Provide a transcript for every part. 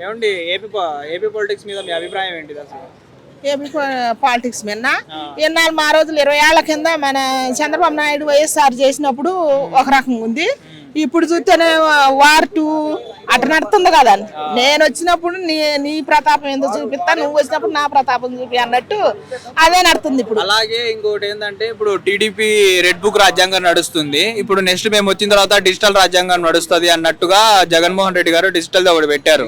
ఏమండి AP politics మీద మీ అభిప్రాయం ఏంటిది అసలు? ఏపీ పాలిటిక్స్ మీద ఇన్నాళ్ళు మా రోజులు 20 ఏళ్ల కింద మన చంద్రబాబు నాయుడు వైఎస్ఆర్ చేసినప్పుడు ఒక రకంగా ఉంది. ఇప్పుడు చూస్తేనే వార్ 2 అట్ట నడుతుంది కదా. నేను వచ్చినప్పుడు నీ ప్రతాపం ఎందుకు చూపిస్తా, నువ్వు వచ్చినప్పుడు నా ప్రతాపం చూపి అన్నట్టు అదే నడుతుంది ఇప్పుడు. అలాగే ఇంకోటి ఏంటంటే ఇప్పుడు టీడీపీ రెడ్ బుక్ రాజ్యాంగం నడుస్తుంది. ఇప్పుడు నెక్స్ట్ మేము వచ్చిన తర్వాత డిజిటల్ రాజ్యాంగం నడుస్తుంది అన్నట్టుగా జగన్మోహన్ రెడ్డి గారు డిజిటల్ ఒకటి పెట్టారు,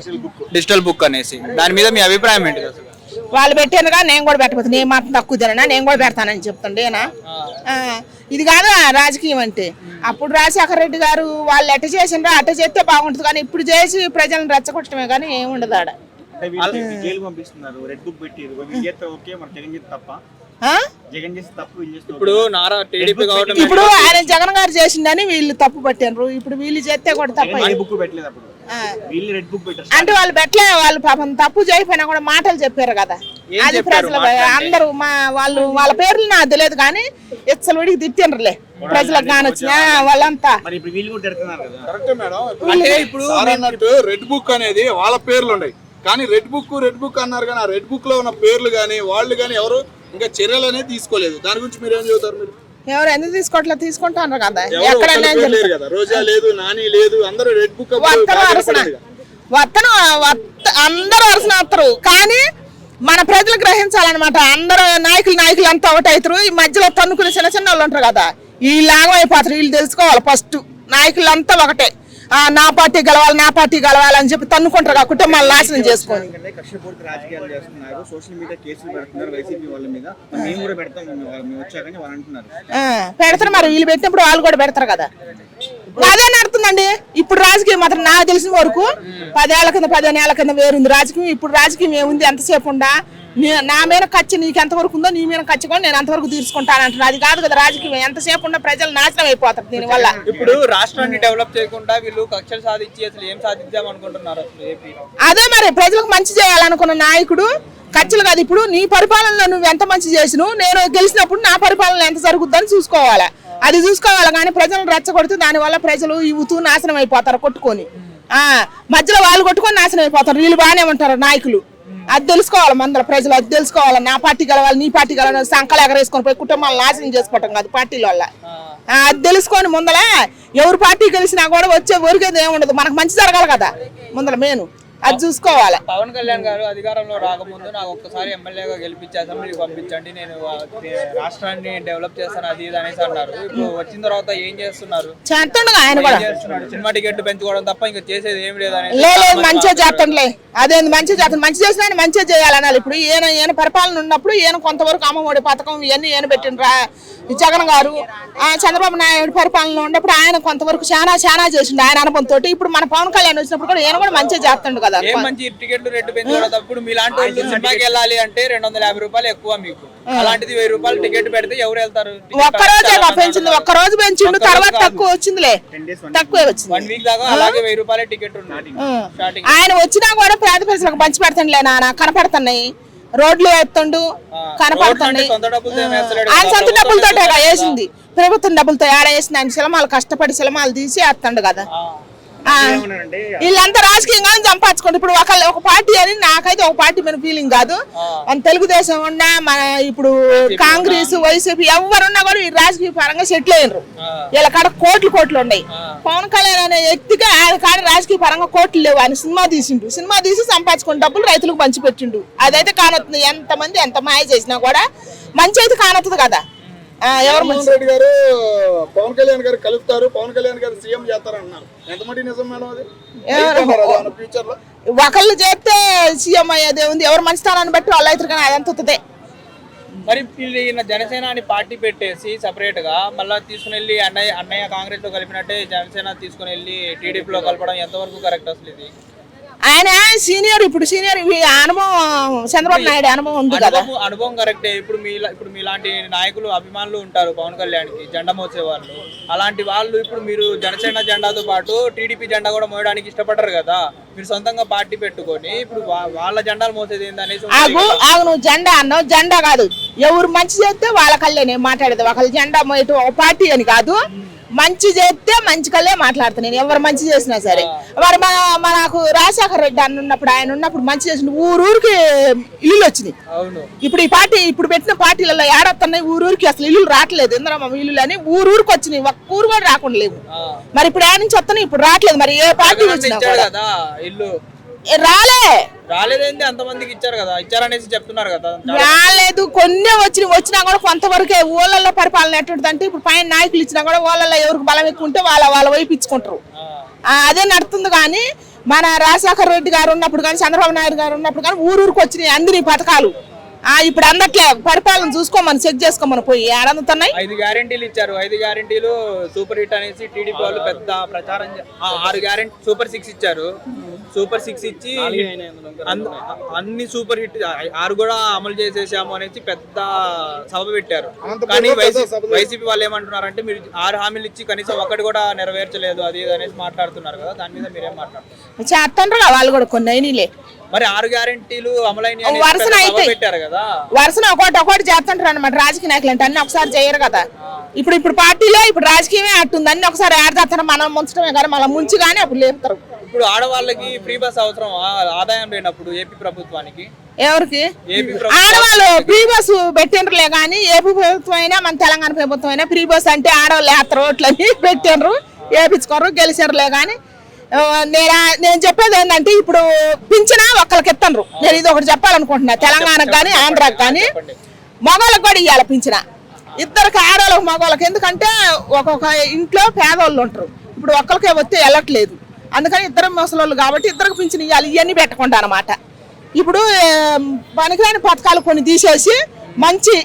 డిజిటల్ బుక్ అనేసి. దాని మీద మీ అభిప్రాయం ఏంటి అసలు? వాళ్ళు పెట్టానుగా నేను కూడా పెట్టకపోతే నేను మాత్రం తక్కువ తినా, నేను కూడా పెడతానని చెప్తుండేనా. ఇది కాదు రాజకీయం అంటే. అప్పుడు రాజశేఖర రెడ్డి గారు వాళ్ళు ఎట్ట చేసిండ్రో అట్ట చేస్తే బాగుంటుంది, కానీ ఇప్పుడు చేసి ప్రజలను రెచ్చగొట్టడమే కానీ ఏముండదు ఆడ. ఇప్పుడు ఆయన జగన్ గారు చేసిందని వీళ్ళు తప్పు పట్టారు, ఇప్పుడు వీళ్ళు చేస్తే కూడా తప్ప. అంటే వాళ్ళు పెట్టలే, వాళ్ళు పాపం తప్పు చేయకపోయినా కూడా మాటలు చెప్పారు కదా. అది ప్రజలు అందరూ వాళ్ళ పేర్లు నాకు తెలియదు కానీ ఇచ్చలు విడికి తిట్టిండ్రులే ప్రజలకు కానొచ్చిన వాళ్ళంతా. రెడ్ బుక్ అనేది వాళ్ళ పేర్లు ఉన్నాయి కానీ రెడ్ బుక్ అన్నారు కానీ ఆ రెడ్ బుక్ లో ఉన్న పేర్లు కానీ వాళ్ళు కానీ ఎవరు ఇంకా చర్యలు అనేది తీసుకోలేదు. దాని గురించి మీరు ఏం చెబుతారు? మీరు ఎవరు ఎందుకు తీసుకోవట్లేదు? తీసుకుంటారు కదా. రోజా లేదు, నాని లేదు, అందరూ రెడ్ బుక్ అందరూ అరసన వస్తారు కానీ మన ప్రజలు గ్రహించాలన్నమాట. అందరూ నాయకులు అంతా ఒకటవుతారు. ఈ మధ్యలో తన్నుకునే చిన్న చిన్న వాళ్ళు ఉంటారు కదా, వీళ్ళు ఆగమైపోతారు. వీళ్ళు తెలుసుకోవాలి ఫస్ట్ నాయకులంతా ఒకటే, నా పార్టీ గెలవాలి అని చెప్పి తన్నుకుంటారు, కుటుంబాలు నాశనం చేసుకొని. పెడతారు మరి, వీళ్ళు పెట్టినప్పుడు వాళ్ళు కూడా పెడతారు కదా. అదే నడుతుందండి ఇప్పుడు రాజకీయం. మాత్రం నాకు తెలిసిన వరకు 10 ఏళ్ల కింద 15 ఏళ్ల కింద వేరుంది రాజకీయం. ఇప్పుడు రాజకీయం ఏముంది? ఎంతసేపు ఉండా నా మీద ఖర్చు నీకు ఎంతవరకు ఉందో నీ మీద ఖర్చు కూడా నేను అంతవరకు తీర్చుకుంటాను అంటున్నా. అది కాదు కదా రాజకీయం. ఎంతసేపు ఉన్న ప్రజలు నాశనం అయిపోతారు దీనివల్ల. ఇప్పుడు రాష్ట్రాన్ని డెవలప్ చేయకుండా వీళ్ళు కక్షలు సాధించి అసలు ఏం సాధిద్దాం అనుకుంటున్నారు? అదే మరి ప్రజలకు మంచి చేయాలనుకున్న నాయకుడు ఖర్చులు కాదు. ఇప్పుడు నీ పరిపాలనలో నువ్వు ఎంత మంచి చేసినావు, నేను గెలిచినప్పుడు నా పరిపాలన ఎంత జరుగుద్దని చూసుకోవాలి. అది చూసుకోవాలి కానీ ప్రజలను రెచ్చగొడితే దానివల్ల ప్రజలు యువతూ నాశనం అయిపోతారు కొట్టుకొని. మధ్యలో వాళ్ళు కొట్టుకొని నాశనం అయిపోతారు. వీళ్ళు బాగానే ఉంటారు నాయకులు. అది తెలుసుకోవాలి మందల ప్రజలు, అది తెలుసుకోవాలి. నా పార్టీ గెలవాలి, నీ పార్టీ గెలవాలి, సంకలు ఎగరేసుకొని పోయి కుటుంబాలు నాశనం చేసుకోవటం కాదు పార్టీల వల్ల. అది తెలుసుకొని ముందల ఎవరు పార్టీ గెలిచినా కూడా వచ్చే ఒరిగేది ఏముండదు. మనకు మంచి జరగాలి కదా ముందల మెయిన్, అది చూసుకోవాలి. పవన్ కళ్యాణ్ గారు అధికారంలో రాకముందు నాకు ఒక్కసారి ఎమ్మెల్యేగా గెలిపించి అసెంబ్లీకి పంపించండి, నేను రాష్ట్రాన్ని డెవలప్ చేస్తాను అది ఇది అనేసి అన్నారు. ఇప్పుడు వచ్చిన తర్వాత ఏం చేస్తున్నారు? చేస్తుండగా ఆయన కూడా సినిమా టికెట్లు పెంచుకోవడం తప్ప ఇంకా చేసేది ఏం లేదని. లేదు మంచిగా చేస్తుండలే, అదే మంచిగా చేస్తాను. మంచి చేసినా ఆయన మంచిగా చేయాలనాలి. ఇప్పుడు ఈయన పరిపాలన ఉన్నప్పుడు ఈయన కొంతవరకు అమ్మఒడి పథకం ఇవన్నీ ఈయన పెట్టిండ్రా జగన్ గారు. చంద్రబాబు నాయుడు పరిపాలన ఉన్నప్పుడు ఆయన కొంతవరకు చాలా చేసిండు ఆయన అనుభవంతో. ఇప్పుడు మన పవన్ కళ్యాణ్ వచ్చినప్పుడు కూడా ఈయన కూడా మంచిగా చేస్తుండు కదా. మంచి టికెట్లు రేటు పెంచుకోవడం మీలాంటి వాళ్ళు సినిమాకి వెళ్ళాలి అంటే 250 రూపాయలు ఎక్కువ మీకు. అలాంటిది 1000 రూపాయలు టికెట్ పెడితే ఎవరు వెళ్తారు? ఒక్కరోజే పెంచింది, ఒక్కరోజు పెంచిండు, తర్వాత తక్కువ వచ్చిందిలే, తక్కువే వచ్చింది. 1 వీక్ దాకా అలాగే 1000 రూపాయల టికెట్ ఉంది. ఆయన వచ్చినా కూడా పేద ప్రజలకు పంచి పెడతాడులే నాన్న, కనపడుతున్నాయి రోడ్లు ఎత్తుండు కనపడుతున్నాయి. ఆయన సొంత డబ్బులతో వేసింది, ప్రభుత్వం డబ్బులతో ఏడ వేసింది. ఆయన సినిమాలు కష్టపడి సినిమాలు తీసి వేస్తాడు కదా. వీళ్ళంతా రాజకీయంగా సంపాదించుకోండి. ఇప్పుడు ఒక పార్టీ అని నాకైతే ఒక పార్టీ మీద ఫీలింగ్ కాదు. మన తెలుగుదేశం ఉన్నా మన ఇప్పుడు కాంగ్రెస్ వైసీపీ ఎవరున్నా కూడా ఈ రాజకీయ పరంగా సెటిల్ అయ్యారు. వీళ్ళ కాడ కోట్లు ఉన్నాయి. పవన్ కళ్యాణ్ అనే వ్యక్తిగా ఆయన కాడ రాజకీయ పరంగా కోట్లు లేవు. ఆయన సినిమా తీసి సంపాదించుకుని డబ్బులు రైతులకు పంచి పెట్టిండు. అదైతే కానొస్తుంది. ఎంతమంది ఎంత మాయ చేసినా కూడా మంచి అయితే కానొస్తుంది కదా. జగన్మోహన్ రెడ్డి గారు పవన్ కళ్యాణ్ గారు కలుపుతారు, పవన్ కళ్యాణ్ గారు సీఎం చేస్తారన్నారు. ఎంతమంది నిజం మేడం అది? ఫ్యూచర్ లో ఒకళ్ళు చేస్తే సీఎం అయ్యేదే ఉంది. ఎవరు మంచి స్థానాన్ని బట్టి వాళ్ళు అవుతారు కానీ అదంతా. మరి జనసేన అని పార్టీ పెట్టేసి సపరేట్ గా మళ్ళీ తీసుకుని వెళ్ళి అన్నయ్య కాంగ్రెస్ లో కలిపినట్టే జనసేన తీసుకుని వెళ్ళి టీడీపీలో కలపడం ఎంతవరకు కరెక్ట్ అసలు? ఇది ఆయన సీనియర్, ఇప్పుడు సీనియర్ అనుభవం చంద్రబాబు నాయుడు అనుభవం ఉంది కదా. అనుభవం కరెక్టే. ఇప్పుడు మీలాంటి నాయకులు అభిమానులు ఉంటారు పవన్ కళ్యాణ్ కి, జెండా మోసే వాళ్ళు. అలాంటి వాళ్ళు ఇప్పుడు మీరు జనసేన జెండాతో పాటు టీడీపీ జెండా కూడా మోయడానికి ఇష్టపడరు కదా. మీరు సొంతంగా పార్టీ పెట్టుకొని ఇప్పుడు వాళ్ళ జెండాలు మోసేది ఏందనేసి. నువ్వు జెండా అన్నావు, జెండా కాదు ఎవరు మంచి చేస్తే వాళ్ళ కళ్యాణ్ మాట్లాడేది. ఒకళ్ళు జెండా మోయటం ఒక పార్టీ అని కాదు. మంచి చేస్తే మంచి కళ్ళే మాట్లాడతాను నేను, ఎవరు మంచి చేసినా సరే. మరి మనకు రాజశేఖర రెడ్డి అన్న ఉన్నప్పుడు, ఆయన ఉన్నప్పుడు మంచి చేసిన ఊరికి ఇల్లులు వచ్చినాయి. ఇప్పుడు ఈ పార్టీ ఇప్పుడు పెట్టిన పార్టీలలో ఏడొస్తున్నాయి, ఊరికి అసలు ఇల్లు రావట్లేదు. ఇంద్రమ్మ ఇల్లు అని ఊరికి వచ్చినాయి, ఒక్క ఊరు కూడా రాకుండా లేవు. మరి ఇప్పుడు ఆయన నుంచి వస్తున్నాయి, ఇప్పుడు రావట్లేదు. మరి ఏ పార్టీ వచ్చినా ఇల్లు రాలేదేంటి? అంతమందికి ఇచ్చారు కదా, ఇచ్చారనేసి చెప్తున్నారు కదా. రాలేదు, కొన్ని వచ్చినా కూడా కొంతవరకే. ఊళ్ళల్లో పరిపాలన ఎట్టుంటంటే ఇప్పుడు పైన నాయకులు ఇచ్చినా కూడా ఊళ్ళల్లో ఎవరికి బలం ఎక్కువ ఉంటే వాళ్ళ వైపు ఇచ్చుకుంటారు. అదే నడుతుంది. కానీ మన రాజశేఖర రెడ్డి గారు ఉన్నప్పుడు కానీ, చంద్రబాబు నాయుడు గారు ఉన్నప్పుడు కానీ ఊరికి వచ్చినాయి అందిని పథకాలు. ఇప్పుడు అందట్లే. పరిపాలన చూసుకోమని, చెక్ చేసుకోమని పోయి ఏడందుతున్నాయి. 5 గ్యారెంటీలు ఇచ్చారు. 5 గ్యారెంటీలు సూపర్ హిట్ అనేసి టీడీపీ వాళ్ళు పెద్ద ప్రచారం. 6 గ్యారెంటీ సూపర్ 6 ఇచ్చారు. సూపర్ 6 ఇచ్చి అన్ని సూపర్ హిట్ 6 కూడా అమలు చేసేసాము అనేసి పెద్ద సభ పెట్టారు. కానీ వైసీపీ వాళ్ళు ఏమంటున్నారంటే మీరు 6 హామీలు ఇచ్చి కనీసం ఒక్కటి కూడా నెరవేర్చలేదు అది అనేసి మాట్లాడుతున్నారు కదా. దాని మీద మీరేం మాట్లాడుతున్నారు? చేస్తుండ్రు వాళ్ళు కూడా కొన్ని అయినలే. మరి 6 గ్యారెంటీలు అమలైన పెట్టారు కదా, వరుసన ఒకటి చేస్తుంటారు అనమాట. రాజకీయ నాయకులు అంటే అన్ని ఒకసారి చేయరు కదా. ఇప్పుడు పార్టీలో ఇప్పుడు రాజకీయమే అట్టుంది. అన్ని ఒకసారి ఏడాది మనం ముంచడమే కానీ మళ్ళీ ముంచి కానీ అప్పుడు లేపుతారు. ఇప్పుడు ఆడవాళ్ళకి ఫ్రీ బస్ అవసరం, ఆదాయం లేనప్పుడు ఏపీ ప్రభుత్వానికి. ఎవరికి? ఆడవాళ్ళు ఫ్రీ బస్సు పెట్టిండ్రులే కానీ ఏపీ ప్రభుత్వం అయినా మన తెలంగాణ ప్రభుత్వం అయినా ఫ్రీ బస్ అంటే ఆడవాళ్ళు యాత్ర ఓట్లని పెట్టిండ్రు, వేపించుకోరు, గెలిచారులే. కానీ నేను చెప్పేది ఏంటంటే ఇప్పుడు పింఛన ఒక్కరికి ఇస్తాను. నేను ఇది ఒకటి చెప్పాలనుకుంటున్నా. తెలంగాణకు కానీ ఆంధ్రాకి కానీ మగవాళ్ళకి కూడా ఇవ్వాలి పింఛన. ఇద్దరికి ఆడవాళ్ళకి మగవాళ్ళకి. ఎందుకంటే ఒక్కొక్క ఇంట్లో పేదవాళ్ళు ఉంటారు. ఇప్పుడు ఒక్కరికే వస్తే వెళ్ళట్లేదు. అందుకని ఇద్దరు ముసలోళ్ళు కాబట్టి ఇద్దరికి పింఛన్ ఇవ్వాలి. ఇవన్నీ పెట్టకుండా అనమాట. ఇప్పుడు పనికిరాని పథకాలు కొన్ని తీసేసి మంచి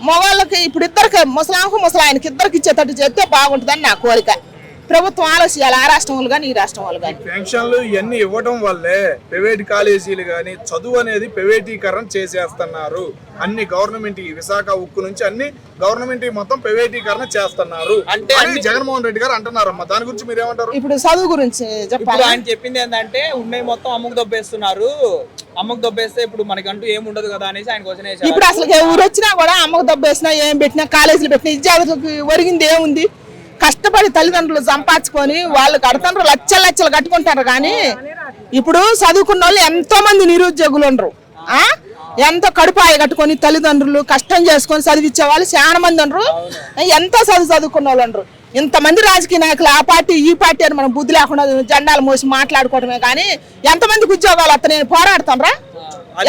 మగవాళ్ళకి ఇప్పుడు ఇద్దరికి ముసలాయనకి ఇద్దరికి ఇచ్చేటట్టు చేస్తే బాగుంటుందని నా కోరిక. ప్రభుత్వం ఆలోచించాలి, ఆ రాష్ట్రం వాళ్ళు కానీ ఈ రాష్ట్రం వాళ్ళు కానీ. పెన్షన్లు ఇవన్నీ ఇవ్వడం వల్లే ప్రైవేట్ కాలేజీలు కానీ చదువు అనేది ప్రైవేటీకరణ చేసేస్తున్నారు. అన్ని గవర్నమెంట్, విశాఖ ఉక్కు నుంచి అన్ని గవర్నమెంట్ మొత్తం ప్రైవేటీకరణ చేస్తున్నారు అంటే జగన్మోహన్ రెడ్డి గారు అంటున్నారమ్మా. దాని గురించి మీరు ఏమంటారు? ఇప్పుడు చదువు గురించి చెప్పాలి. ఆయన చెప్పింది ఏంటంటే ఉన్నాయి మొత్తం అమ్ముకు దొబ్బేస్తున్నారు. అమ్మకు దొబ్బేస్తే ఇప్పుడు మనకంటూ ఏమి ఉండదు కదా అనేసి ఆయన క్వశ్చన్ వేశారు. ఇప్పుడు అసలు ఊరు వచ్చినా కూడా అమ్మకు దొబ్బేసినా ఏం పెట్టినా కాలేజీలు పెట్టినా విద్యార్థులకు ఒరిగింది ఏముంది? కష్టపడి తల్లిదండ్రులు సంపాదించుకొని వాళ్ళు కడతారు, లక్షలు కట్టుకుంటారు. కానీ ఇప్పుడు చదువుకున్న వాళ్ళు ఎంతో మంది నిరుద్యోగులు ఉండరు. ఎంతో కడుపాయ కట్టుకొని తల్లిదండ్రులు కష్టం చేసుకొని చదివించే వాళ్ళు చాలా మంది ఉండరు. ఎంతో చదువుకున్న వాళ్ళు ఉండరు. ఇంతమంది రాజకీయ నాయకులు ఆ పార్టీ ఈ పార్టీ అని మనం బుద్ధి లేకుండా జెండాలు మోసి మాట్లాడుకోవడమే కానీ ఎంతమందికి ఉద్యోగాలు వస్తా నేను పోరాడుతానరా?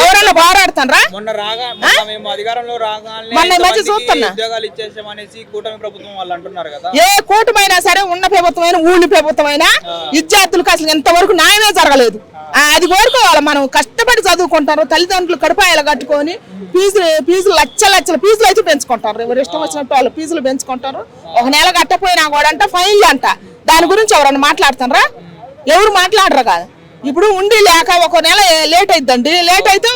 ఎవరైనా పోరాడుతానరా? ఏ కూటమైనా సరే ఉన్న ప్రభుత్వమైనా ఊళ్ళి ప్రభుత్వమైనా విద్యార్థులకు అసలు ఎంతవరకు న్యాయమే జరగలేదు. అది కోరుకోవాలి. మనం కష్టపడి చదువుకుంటారు, తల్లిదండ్రులు కడుపాయలు కట్టుకొని ఫీజులు లక్షల ఫీజులు అయితే పెంచుకుంటారు. ఎవరు ఇష్టం వచ్చినట్టు వాళ్ళు ఫీజులు పెంచుకుంటారు. ఒక నెల కట్టపోయినా కూడా అంట ఫైన్లు అంట. దాని గురించి ఎవరన్నా మాట్లాడుతారా? ఎవరు మాట్లాడరు కదా. ఇప్పుడు ఉండి లేక ఒక నెల లేట్ అయిద్దండి, లేట్ అయితే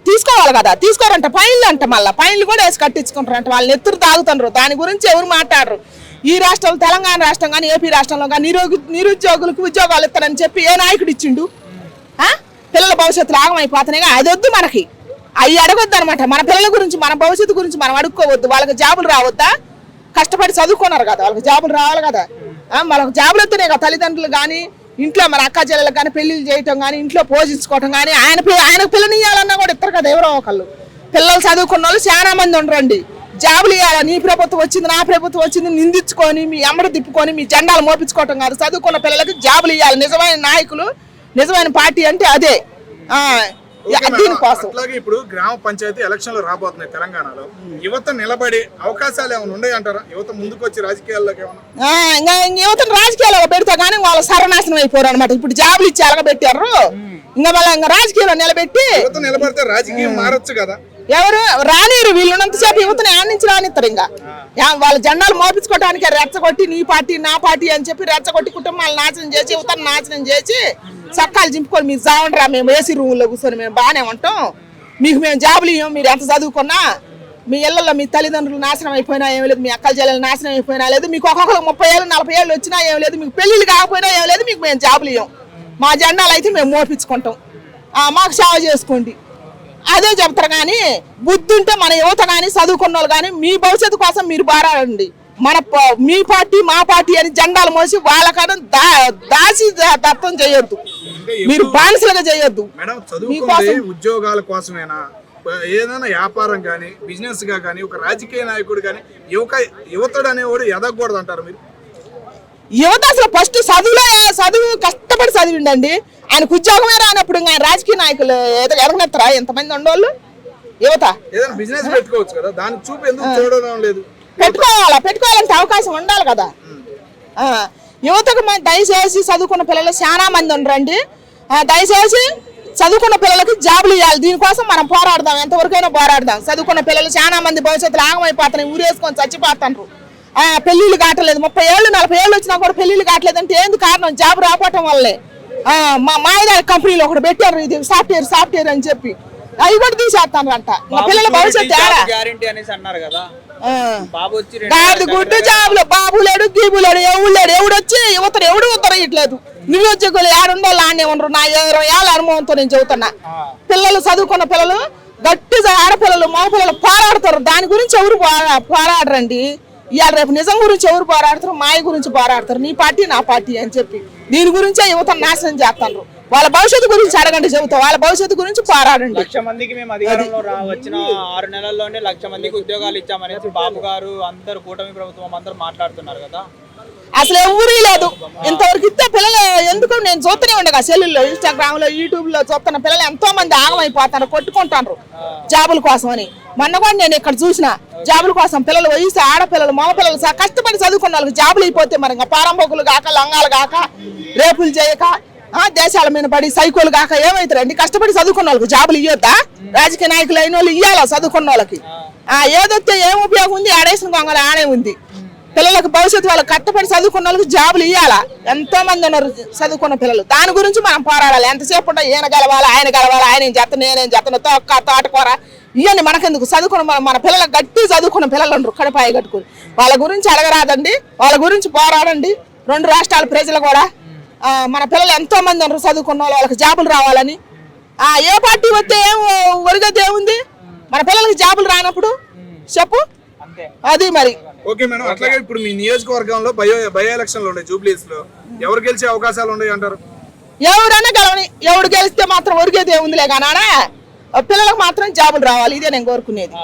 తీసుకోవాలి కదా, తీసుకోరంట ఫైన్లు అంట. మళ్ళీ ఫైన్లు కూడా వేసి కట్టించుకుంటారంట. వాళ్ళని ఎత్తురు తాగుతుండ్రు. దాని గురించి ఎవరు మాట్లాడరు. ఈ రాష్ట్రంలో తెలంగాణ రాష్ట్రం కానీ ఏపీ రాష్ట్రంలో కానీ నిరుద్యోగులకు ఉద్యోగాలు ఇస్తారని చెప్పి ఏ నాయకుడు ఇచ్చిండు? పిల్లల భవిష్యత్తులో ఆగమైపోతున్నాయి. అది వద్దు మనకి, అవి అడగొద్దు అనమాట. మన పిల్లల గురించి మన భవిష్యత్తు గురించి మనం అడుక్కోవద్దు. వాళ్ళకి జాబులు రావద్దా? కష్టపడి చదువుకున్నారు కదా, వాళ్ళకి జాబులు రావాలి కదా. వాళ్ళకి జాబులు వస్తేనే కదా తల్లిదండ్రులు కానీ ఇంట్లో మన అక్క చెల్లెలకు కానీ పెళ్లిళ్ళు చేయటం కానీ ఇంట్లో పోషించుకోవటం కానీ ఆయనకు పిల్లనియాలన్నా కూడా ఇస్తారు కదా ఎవరో ఒకళ్ళు. పిల్లలు చదువుకున్న వాళ్ళు చాలా మంది ఉండరండి. జాబులు ఇవ్వాలి. నీ ప్రభుత్వం వచ్చింది నా ప్రభుత్వం వచ్చింది నిందించుకొని మీ అమ్మడు తిప్పుకొని మీ జెండాలు మోపించుకోవటం కాదు. చదువుకున్న పిల్లలకి జాబులు ఇవ్వాలి. నిజమైన నాయకులు, నిజమైన పార్టీ అంటే అదే. దీనికోసం అట్లాగే ఇప్పుడు గ్రామ పంచాయతీ ఎలక్షన్లు రాబోతున్నాయి తెలంగాణలో. యువత నిలబడే అవకాశాలు ఏమైనా ఉన్నాయి అంటారా? యువత ముందుకు వచ్చి రాజకీయాల్లోకి ఏమన్నా యువతను రాజకీయాల్లో పెడతా కానీ వాళ్ళు సర్వనాశనం అయిపోరు అనమాట. ఇప్పుడు జాబులు ఇచ్చి అలాగ పెట్టారు. ఇంకా మళ్ళీ రాజకీయాల్లో నిలబెట్టి యువత నిలబడితే రాజకీయం మారొచ్చు కదా. ఎవరు రానిరు? వీళ్ళున్నంతసేపు యువతని ఆడ నుంచి రానిస్తారు. ఇంకా వాళ్ళ జెండాలు మోపించుకోవడానికి రెచ్చగొట్టి నీ పార్టీ నా పార్టీ అని చెప్పి రెచ్చగొట్టి కుటుంబాలు నాశనం చేసి యువతను నాశనం చేసి చక్కాలు చింపుకొని మీరు చావండిరా, మేము ఏసీ రూమ్లో కూర్చొని మేము బాగానే ఉంటాం, మీకు మేము జాబులు ఇవ్వం, మీరు ఎంత చదువుకున్నా మీ ఇళ్లలో మీ తల్లిదండ్రులు నాశనం అయిపోయినా ఏం లేదు, మీ అక్కల చెల్లెలు నాశనం అయిపోయినా లేదు, మీకు ఒక్కొక్కరు 30 ఏళ్ళు 40 ఏళ్ళు వచ్చినా ఏం లేదు, మీకు పెళ్ళిళ్ళు కాకపోయినా ఏం లేదు, మీకు మేము జాబులు ఇవ్వం, మా జెండాలు అయితే మేము మోపించుకుంటాం, మాకు సేవ చేసుకోండి అదే చెప్తారు. కానీ బుద్ధి ఉంటే మన యువత కానీ చదువుకున్న వాళ్ళు కానీ మీ భవిష్యత్తు కోసం మీరు పోరాడండి. మీ పార్టీ మా పార్టీ అని జెండాలు మోసి వాళ్ళ కాడ దాచి దత్తం చేయొద్దు, మీరు బానిసలుగా చేయొద్దు. మేడం చదువుకుంది ఉద్యోగాల కోసమేనా, ఏదైనా వ్యాపారం కానీ బిజినెస్ గా కానీ ఒక రాజకీయ నాయకుడు కానీ యువతుడు అనేవాడు ఎదగకూడదు అంటారు మీరు? యువత అసలు ఫస్ట్ చదువు కష్టపడి చదివిండండి. ఆయనకు ఉద్యోగమే రానప్పుడు ఆయన రాజకీయ నాయకులు ఎదగనెత్తరా? ఎంతమంది ఉండేవాళ్ళు యువత? ఏదైనా బిజినెస్ పెట్టుకోవచ్చు కదా, దానికి చూపు ఎందుకు చూడడం లేదు? పెట్టుకోవాలంటే అవకాశం ఉండాలి కదా. యువతకు దయచేసి చదువుకున్న పిల్లలు చాలా మంది ఉండరండి. దయచేసి చదువుకున్న పిల్లలకి జాబులు ఇవ్వాలి. దీనికోసం మనం పోరాడదాం, ఎంతవరకైనా పోరాడదాం. చదువుకున్న పిల్లలు చాలా మంది భవిష్యత్తులో ఆగమైపోతున్నాయి, ఊరేసుకొని చచ్చిపోతారు. పెళ్లిళ్ళు కావట్లేదు, 30 ఏళ్ళు 40 ఏళ్ళు వచ్చినా కూడా పెళ్లిళ్ళు కావట్లేదు అంటే ఏంది కారణం? జాబ్ రాకపోవటం వల్లే. మా మాయదారి కంపెనీలో ఒకటి పెట్టారు, ఇది సాఫ్ట్వేర్ అని చెప్పి, అవి కూడా తీసేస్తానంట. మా పిల్లల భవిష్యత్తు గుడ్డు జాబులు. బాబు లేడు, గీబు లేడు, ఎవడొచ్చి ఎవడు ఉత్తరయట్లేదు. నిరుద్యోగులు ఏడుండాలి ఆనే ఉండరు. నా 20 ఏళ్ళ అనుభవంతో నేను చెబుతున్నా. పిల్లలు చదువుకున్న పిల్లలు గట్టి ఆడపిల్లలు మగపిల్లలు పోరాడతారు. దాని గురించి ఎవరు పోరాడరండి. ఇవాళ రేపు నిజం గురించి ఎవరు పోరాడతారు? మాయ గురించి పోరాడతారు. నీ పార్టీ నా పార్టీ అని చెప్పి దీని గురించే యువతను నాశనం చేస్తారు. వాళ్ళ భవిష్యత్తు గురించి అడగండి, చెబుతా. వాళ్ళ భవిష్యత్తు గురించి పోరాడండి. 1,00,000 మందికి మేము అధికారంలో వచ్చిన 6 నెలల్లోనే 1,00,000 మందికి ఉద్యోగాలు ఇచ్చామనేసి బాబు గారు అందరు కూటమి ప్రభుత్వం అందరూ మాట్లాడుతున్నారు కదా. అసలు ఎవరు లేదు ఇంతవరకు. ఇస్తే పిల్లలు ఎందుకు నేను చూస్తూనే ఉండగా సెల్లుల్లో, ఇన్స్టాగ్రామ్ లో, యూట్యూబ్ లో చూస్తున్న పిల్లలు ఎంతో మంది ఆగమైపోతారు, కొట్టుకుంటారు జాబుల కోసం అని. మొన్న కూడా నేను ఇక్కడ చూసిన జాబుల కోసం పిల్లలు వయసు ఆడపిల్లలు మగపిల్లలు కష్టపడి చదువుకున్న వాళ్ళకి జాబులు అయిపోతే మరి ఇంకా పారంబోకులు కాక లంగాలు కాక రేపులు చేయక దేశాల మీద పడి సైకోలు కాక ఏమవుతారండి? కష్టపడి చదువుకున్న వాళ్ళకి జాబులు ఇవ్వద్దా? రాజకీయ నాయకులు అయిన వాళ్ళు ఇవ్వాలా చదువుకున్న వాళ్ళకి? ఏదొస్తే ఏం ఉపయోగం ఉంది? ఆడేసిన గొంగలు ఆడే ఉంది. పిల్లలకు భవిష్యత్తు వాళ్ళకి కష్టపడి చదువుకున్న వాళ్ళకి జాబులు ఇవ్వాలా? ఎంతో మంది ఉన్నారు చదువుకున్న పిల్లలు. దాని గురించి మనం పోరాడాలి. ఎంతసేపు ఈయన గెలవాలి, ఆయన ఏం చేస్తాను, నేనేం చేస్తాను, తోటకూర ఇవన్నీ మనకెందుకు? చదువుకున్న మన పిల్లలకు గట్టి చదువుకున్న పిల్లలు ఉండరు కడపాయ కట్టుకుని. వాళ్ళ గురించి అడగరాదండి, వాళ్ళ గురించి పోరాడండి. 2 రాష్ట్రాల ప్రజలు కూడా మన పిల్లలు ఎంతో మంది ఉన్నారు చదువుకున్న వాళ్ళకి జాబులు రావాలని. ఏ పార్టీ వస్తే ఏం ఒరిగతే ఏముంది? మన పిల్లలకి జాబులు రానప్పుడు చెప్పు. అది మరి ఓకే మేడం. అట్లాగే ఇప్పుడు మీ నియోజకవర్గంలో బై ఎలక్షన్లు ఉన్నాయి, జూబ్లీస్ లో ఎవరు గెలిచే అవకాశాలు ఉన్నాయి అంటారు? ఎవరైనా గెలవని, ఎవడు గెలిస్తే మాత్రం ఒరిగేది ఏముందిలే కానా, పిల్లలకు మాత్రం జాబులు రావాలి. ఇదే నేను కోరుకునేది.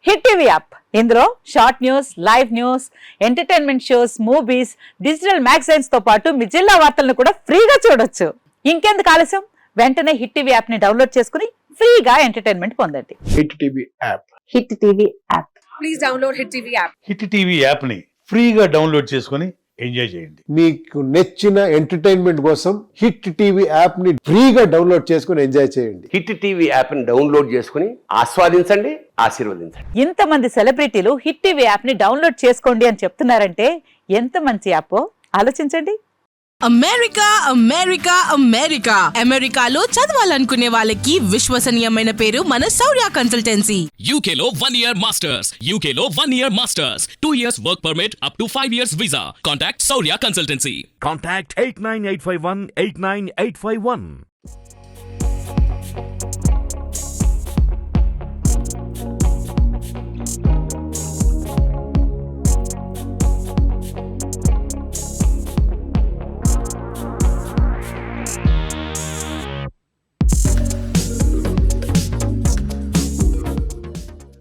హిట్ టీవీ యాప్, ఇందులో short news, live news, entertainment shows, movies, digital magazines తో పాటు మీ జిల్లా వార్తలను కూడా ఫ్రీగా చూడొచ్చు. ఇంకెందుకు ఆలస్యం? వెంటనే హిట్ టీవీ యాప్ ని డౌన్లోడ్ చేసుకుని ఫ్రీగా ఎంటర్టైన్మెంట్ పొందండి. Hit TV app. Hit TV app. Please download hit TV app. Hit TV app ని ఫ్రీగా డౌన్లోడ్ చేసుకుని ఎంజాయ్ చేయండి. మీకు నచ్చిన ఎంటర్టైన్మెంట్ కోసం హిట్ టీవీ యాప్ ని ఫ్రీగా డౌన్లోడ్ చేసుకుని ఎంజాయ్ చేయండి. హిట్ టీవీ యాప్ ని డౌన్లోడ్ చేసుకుని ఆస్వాదించండి, ఆశీర్వదించండి. ఇంతమంది సెలబ్రిటీలు హిట్ టీవీ యాప్ ని డౌన్లోడ్ చేసుకోండి అని చెప్తున్నారంటే ఎంత మంచి యాప్ ఆలోచించండి. అమెరికాలో చదవాలనుకునే వాళ్ళకి విశ్వసనీయమైన పేరు మన శౌర్య కన్సల్టెన్సీ. UK లో 1 year masters, UK లో 1 year masters, 2 years work permit up to 5 years visa. Contact Saurya Consultancy. Contact 89851 89851.